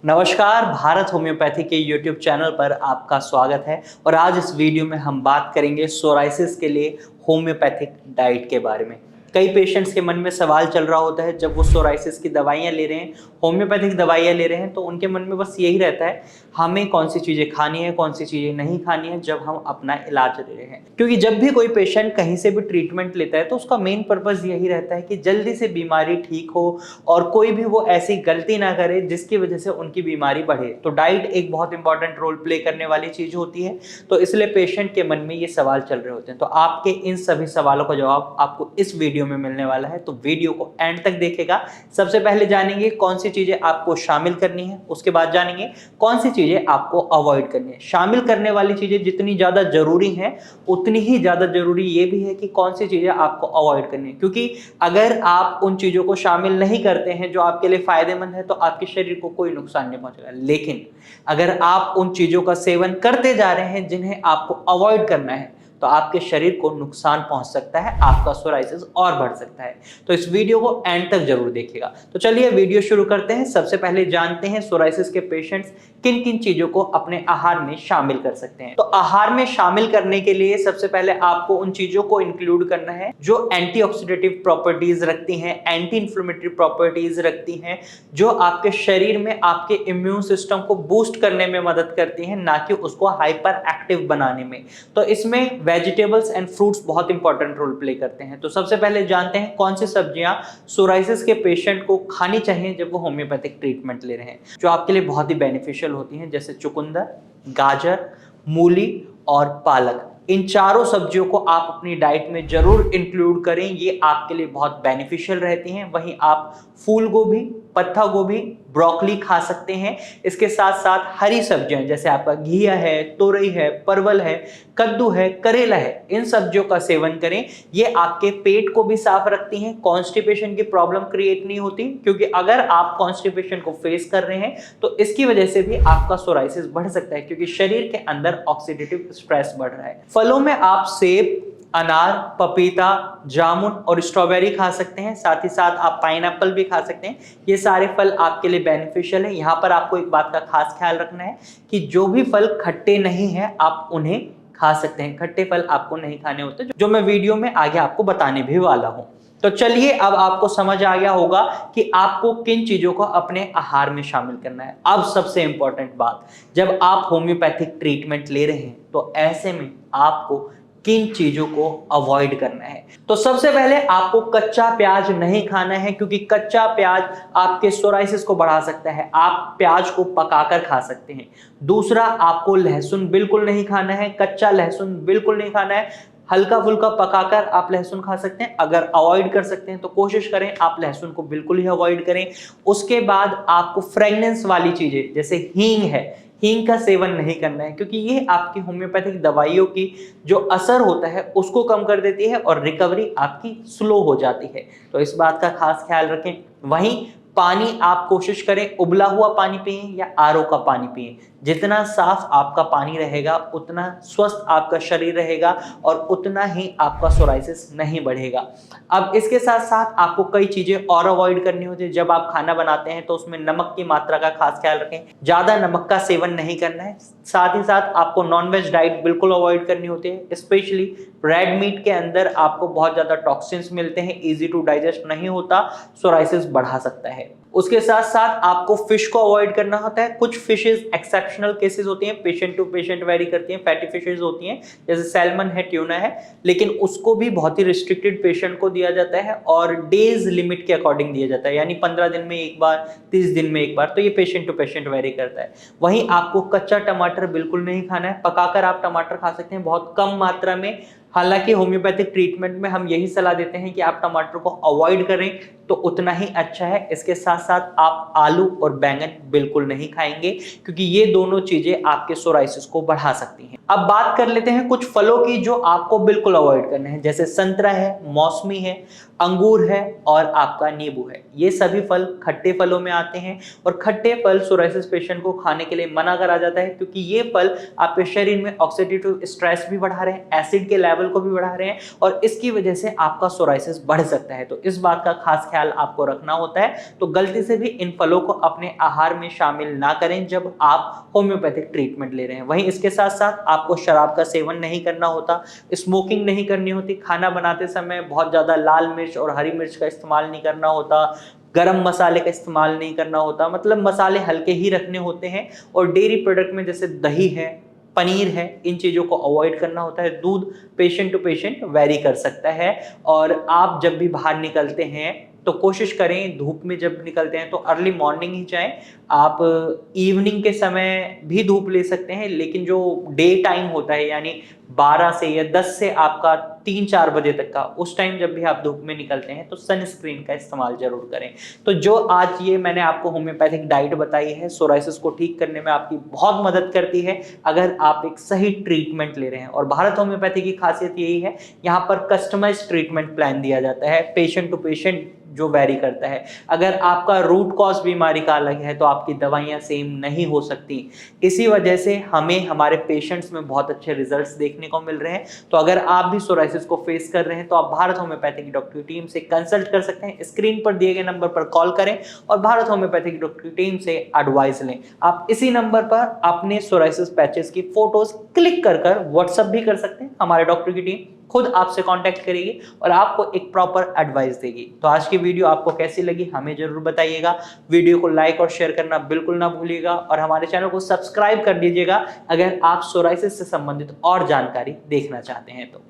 नमस्कार, भारत होम्योपैथी के YouTube channel पर आपका स्वागत है। और आज इस वीडियो में हम बात करेंगे सोराइसिस के लिए होम्योपैथिक डाइट के बारे में। कई पेशेंट्स के मन में सवाल चल रहा होता है, जब वो सोराइसिस की दवाइयाँ ले रहे हैं, होम्योपैथिक दवाइयाँ ले रहे हैं, तो उनके मन में बस यही रहता है हमें कौन सी चीज़ें खानी है, कौन सी चीज़ें नहीं खानी है जब हम अपना इलाज ले रहे हैं। क्योंकि जब भी कोई पेशेंट कहीं से भी ट्रीटमेंट लेता है तो उसका मेन पर्पज़ यही रहता है कि जल्दी से बीमारी ठीक हो और कोई भी वो ऐसी गलती ना करे जिसकी वजह से उनकी बीमारी बढ़े। तो डाइट एक बहुत इंपॉर्टेंट रोल प्ले करने वाली चीज़ होती है, तो इसलिए पेशेंट के मन में ये सवाल चल रहे होते हैं। तो आपके इन सभी सवालों का जवाब आपको इस वीडियो में मिलने वाला है, तो वीडियो को एंड तक देखेगा। सबसे पहले जानेंगे कौन सी चीज़ें आपको शामिल करनी है, उसके बाद जानेंगे कौन सी चीज़ें आपको अवॉइड करनी है। शामिल करने वाली चीज़ें जितनी ज़्यादा जरूरी हैं उतनी ही ज़्यादा जरूरी ये भी है कि कौन सी चीज़ें आपको अवॉइड करनी है, क्योंकि अगर आप उन चीज़ों को शामिल नहीं करते हैं जो आपके लिए फायदेमंद है तो आपके शरीर को कोई नुकसान नहीं पहुंचेगा। लेकिन अगर आप उन चीज़ों का सेवन करते जा रहे हैं जिन्हें आपको अवॉइड करना है तो आपके शरीर को नुकसान पहुंच सकता है, आपका सोराइसिस और बढ़ सकता है। तो इस वीडियो को एंड तक जरूर देखिएगा। तो चलिए वीडियो शुरू करते हैं। सबसे पहले जानते हैं सोराइसिस के पेशेंट्स किन किन चीजों को अपने आहार में शामिल कर सकते हैं। तो आहार में शामिल करने के लिए सबसे पहले आपको उन चीजों को इंक्लूड करना है जो एंटीऑक्सीडेटिव प्रॉपर्टीज रखती हैं, एंटी इंफ्लेमेटरी प्रॉपर्टीज रखती हैं, जो आपके शरीर में आपके इम्यून सिस्टम को बूस्ट करने में मदद करती हैं, ना कि उसको हाइपर एक्टिव बनाने में। तो इसमें वेजिटेबल्स एंड फ्रूट्स बहुत इंपॉर्टेंट रोल प्ले करते हैं। तो सबसे पहले जानते हैं कौन सी सब्जियां सोराइसिस के पेशेंट को खानी चाहिए जब वो होम्योपैथिक ट्रीटमेंट ले रहे हैं, जो आपके लिए बहुत ही बेनिफिशियल होती हैं, जैसे चुकंदर, गाजर, मूली और पालक। इन चारों सब्जियों को आप अपनी डाइट में जरूर इंक्लूड करें, ये आपके लिए बहुत बेनिफिशियल रहती हैं। वहीं आप फूल गोभी, पत्ता गोभी, ब्रोकली खा सकते हैं। इसके साथ साथ हरी सब्जियां जैसे आपका घिया है, तोरई है, परवल है, कद्दू है, करेला है, इन सब्जियों का सेवन करें। ये आपके पेट को भी साफ रखती हैं, कॉन्स्टिपेशन की प्रॉब्लम क्रिएट नहीं होती, क्योंकि अगर आप कॉन्स्टिपेशन को फेस कर रहे हैं तो इसकी वजह से भी आपका सोराइसिस बढ़ सकता है, क्योंकि शरीर के अंदर ऑक्सीडेटिव स्ट्रेस बढ़ रहा है। फलों में आप सेब, अनार, पपीता, जामुन और स्ट्रॉबेरी खा सकते हैं। साथ ही साथ आप पाइनएप्पल भी खा सकते हैं। ये सारे फल आपके लिए बेनिफिशियल है। यहाँ पर आपको एक बात का खास ख्याल रखना है कि जो भी फल खट्टे नहीं है आप उन्हें खा सकते हैं। खट्टे फल आपको नहीं खाने होते, जो मैं वीडियो में आगे आपको बताने भी वाला हूँ। तो चलिए, अब आपको समझ आ गया होगा कि आपको किन चीजों को अपने आहार में शामिल करना है। अब सबसे इंपॉर्टेंट बात, जब आप होम्योपैथिक ट्रीटमेंट ले रहे हैं तो ऐसे में आपको किन चीजों को अवॉइड करना है। तो सबसे पहले आपको कच्चा प्याज नहीं खाना है, क्योंकि कच्चा प्याज आपके सोराइसिस को बढ़ा सकता है। आप प्याज को पकाकर खा सकते हैं। दूसरा, आपको लहसुन बिल्कुल नहीं खाना है, कच्चा लहसुन बिल्कुल नहीं खाना है। हल्का फुल्का पकाकर आप लहसुन खा सकते हैं। अगर अवॉइड कर सकते हैं तो कोशिश करें आप लहसुन को बिल्कुल ही अवॉइड करें। उसके बाद आपको फ्रेगनेंस वाली चीजें जैसे हींग है, हींग का सेवन नहीं करना है, क्योंकि ये आपकी होम्योपैथिक दवाइयों की जो असर होता है उसको कम कर देती है और रिकवरी आपकी स्लो हो जाती है। तो इस बात का खास ख्याल रखें। वहीं पानी आप कोशिश करें उबला हुआ पानी पिएं या आरओ का पानी पिएं। जितना साफ आपका पानी रहेगा उतना स्वस्थ आपका शरीर रहेगा और उतना ही आपका सोराइसिस नहीं बढ़ेगा। अब इसके साथ साथ आपको कई चीजें और अवॉइड करनी होती है। जब आप खाना बनाते हैं तो उसमें नमक की मात्रा का खास ख्याल रखें, ज्यादा नमक का सेवन नहीं करना है। साथ ही साथ आपको नॉनवेज डाइट बिल्कुल अवॉइड करनी होती है। स्पेशली रेड मीट के अंदर आपको बहुत ज्यादा टॉक्सिन्स मिलते हैं, इजी टू डाइजेस्ट नहीं होता, सोराइसिस बढ़ा सकता है। उसके साथ साथ आपको फिश को अवॉइड करना होता है। कुछ फिशेस एक्सेप्शनल केसेस होती हैं, पेशेंट टू पेशेंट वेरी करती हैं। फैटी फिशेस होती हैं जैसे सैल्मन है, ट्यूना है, लेकिन उसको भी बहुत ही रिस्ट्रिक्टेड पेशेंट को दिया जाता है और डेज लिमिट के अकॉर्डिंग दिया जाता है, यानी 15 दिन में एक बार, 30 दिन में एक बार। तो ये पेशेंट टू पेशेंट वेरी करता है। वहीं आपको कच्चा टमाटर बिल्कुल नहीं खाना है। पकाकर आप टमाटर खा सकते हैं, बहुत कम मात्रा में। हालांकि होम्योपैथिक ट्रीटमेंट में हम यही सलाह देते हैं कि आप टमाटर को अवॉइड करें तो उतना ही अच्छा है। इसके साथ साथ आप आलू और बैंगन बिल्कुल नहीं खाएंगे, क्योंकि ये दोनों चीजें आपके सोराइसिस को बढ़ा सकती हैं। अब बात कर लेते हैं कुछ फलों की जो आपको बिल्कुल अवॉइड करने हैं, जैसे संतरा है, मौसमी है, अंगूर है और आपका नींबू है। ये सभी फल खट्टे फलों में आते हैं और खट्टे फल सोराइसिस पेशेंट को खाने के लिए मना करा जाता है, क्योंकि ये फल आपके शरीर में ऑक्सीडेटिव स्ट्रेस भी बढ़ा रहे हैं, एसिड के लेवल लेवल को भी बढ़ा रहे हैं और इसकी वजह से आपका सोराइसिस बढ़ सकता है। तो इस बात का खास ख्याल आपको रखना होता है। तो गलती से भी इन फलों को अपने आहार में शामिल ना करें जब आप होम्योपैथिक ट्रीटमेंट ले रहे हैं। वहीं इसके साथ साथ आपको शराब का सेवन नहीं करना होता, स्मोकिंग नहीं करनी होती, खाना बनाते समय बहुत ज्यादा लाल मिर्च और हरी मिर्च का इस्तेमाल नहीं करना होता, गरम मसाले का इस्तेमाल नहीं करना होता, मतलब मसाले हल्के ही रखने होते हैं। और डेयरी प्रोडक्ट में जैसे दही है, पनीर है, इन चीज़ों को अवॉइड करना होता है। दूध पेशेंट टू पेशेंट वेरी कर सकता है। और आप जब भी बाहर निकलते हैं तो कोशिश करें, धूप में जब निकलते हैं तो अर्ली मॉर्निंग ही जाएं। आप इवनिंग के समय भी धूप ले सकते हैं, लेकिन जो डे टाइम होता है यानी 12 से या 10 से आपका 3-4 बजे तक का, उस टाइम जब भी आप धूप में निकलते हैं तो सनस्क्रीन का इस्तेमाल जरूर करें। तो जो आज ये मैंने आपको होम्योपैथिक डाइट बताई है, सोराइसिस को ठीक करने में आपकी बहुत मदद करती है अगर आप एक सही ट्रीटमेंट ले रहे हैं। और भारत होम्योपैथी की खासियत यही है, यहाँ पर कस्टमाइज ट्रीटमेंट प्लान दिया जाता है, पेशेंट टू पेशेंट जो वेरी करता है। अगर आपका रूट कॉज बीमारी का अलग है तो आपकी दवाइयां सेम नहीं हो सकती। इसी वजह से हमें हमारे पेशेंट्स में बहुत अच्छे रिजल्ट्स देखने को मिल रहे हैं। तो अगर आप भी सोराइसिस को फेस कर रहे हैं तो आप भारत होम्योपैथी की डॉक्टरी टीम से कंसल्ट कर सकते हैं। स्क्रीन पर दिए गए नंबर पर कॉल करें और भारत होम्योपैथी की डॉक्टरी टीम से एडवाइस लें। आप इसी नंबर पर अपने सोराइसिस पैचेस की फोटोज क्लिक कर व्हाट्सएप भी कर सकते हैं। हमारे डॉक्टर की टीम खुद आपसे कांटेक्ट करेगी और आपको एक प्रॉपर एडवाइस देगी। तो आज की वीडियो आपको कैसी लगी हमें जरूर बताइएगा। वीडियो को लाइक और शेयर करना बिल्कुल ना भूलिएगा और हमारे चैनल को सब्सक्राइब कर दीजिएगा अगर आप सोराइसिस से संबंधित और जानकारी देखना चाहते हैं तो।